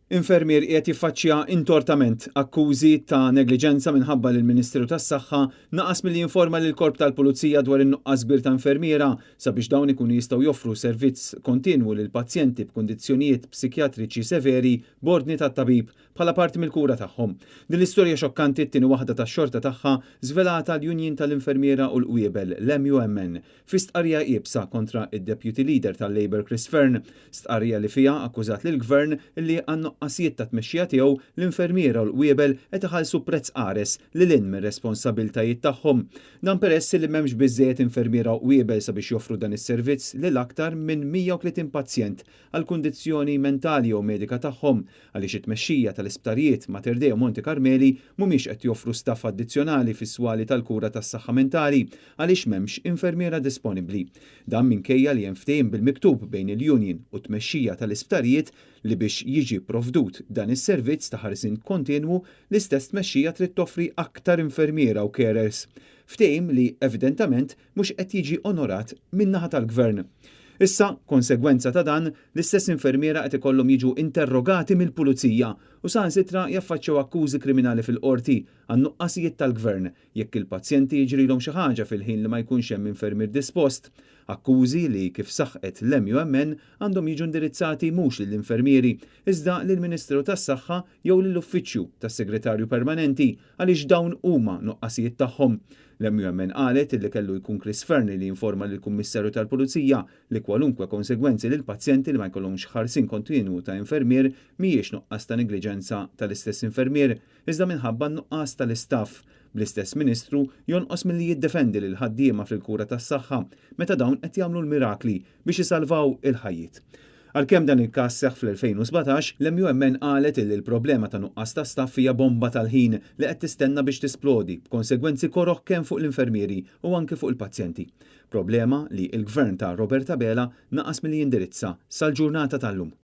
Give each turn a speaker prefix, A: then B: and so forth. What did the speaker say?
A: Infermier qiegħed jiffaċċja intortament akkużi ta' negliġenza minħabba li l-Ministeru tas-Saħħa naqas milli jinforma lil korp tal-Pulizija dwar in-nuqqas kbir ta' infermiera sabiex dawn ikunu jistgħu joffru servizz kontinwu lil pazjenti b'kundizzjonijiet psikjatriċi severi b'ordni tat-tabib bħala parti mill-kura tagħhom. Din l-istorja xokkanti t-tieni waħda tax-xorta tagħha żvelata l-Union tal-Infermiera u l-Qwiebel l-MUMN fi stqarrija qiebsa kontra id-Deputy Leader tal-Labor Chris Fearn, stqarrija li fiha akkużat lill-Gvern li għan-nuqqasijiet ta' tmexxija tiegħu l-infermiera u l-Qwiebel qed iħallsu prezz qares lil hinn mir-responsabbiltajiet tagħhom. Dan peress li m'hemmx biżżejjed infermiera u Qwiebel sabiex joffru dan is-servizz lil aktar minn 130 pazjent għal kundizzjoni mentali jew medika tagħhom għaliex it-tmexxija tal-isptarijiet Mater Dei u Monte Carmeli mhumiex qed joffru staff addizzjonali fis-swali tal-kura tas-saħħa mentali għaliex m'hemmx infermiera disponibbli. Dan minkejja li hemm ftehim bil-miktub bejn il-Union u t-tmexxija tal-isptarijiet li biex jiġi provdut dan is-servizz ta' ħarsien kontinwu l-istess tmexxija trid toffri aktar infermiera u carers. Ftehim li evidentament mhux qed jiġi onorat min-naħa tal-Gvern. Issa, konsegwenza ta' dan, l-istess infermiera qed ikollhom jiġu interrogati mill-Pulizija u saħansitra jaffaċċew akkużi kriminali fil-qorti għan-nuqqasijiet tal-Gvern jekk il-pazjenti jiġrilhom xi ħaġa fil-ħin li ma jkunx hemm infermier dispost. Akkużi li kif saħqet l-MUMN għandhom jiġu indirizzati mhux lill-infermieri, iżda lill-Ministeru tas-Saħħa jew lill-Uffiċċju tas-Segretarju Permanenti għaliex dawn huma nuqqasijiet tagħhom. L-MUMN qalet li kellu jkun Chris Fearn li jinforma lill-Kummissarju tal-Pulizija li kwalunkwe konsegwenzi lil pazjenti li ma jkollhomx ħarsien kontinwu ta' infermier mhijiex nuqqas ta' negliġenza tal-istess infermier, iżda minħabba nuqqas tal-istaff. Bl-istess Ministru jonqos milli jiddefendi lil ħaddiema fil-kura tas-saħħa meta dawn qed jagħmlu l-mirakli biex isalvaw il-ħajjiet. Għalkemm dan il-każ seħħ fl-2017, l-MUMN qalet li l-problema ta' nuqqas ta' staff hija bomba tal-ħin li qed tistenna biex tisplodi b'konsegwenzi koroħ kemm fuq l-infermieri u anke fuq il-pazjenti. Problema li l-Gvern ta' Roberta Bela naqas milli jindirizza sal-ġurnata tal-lum.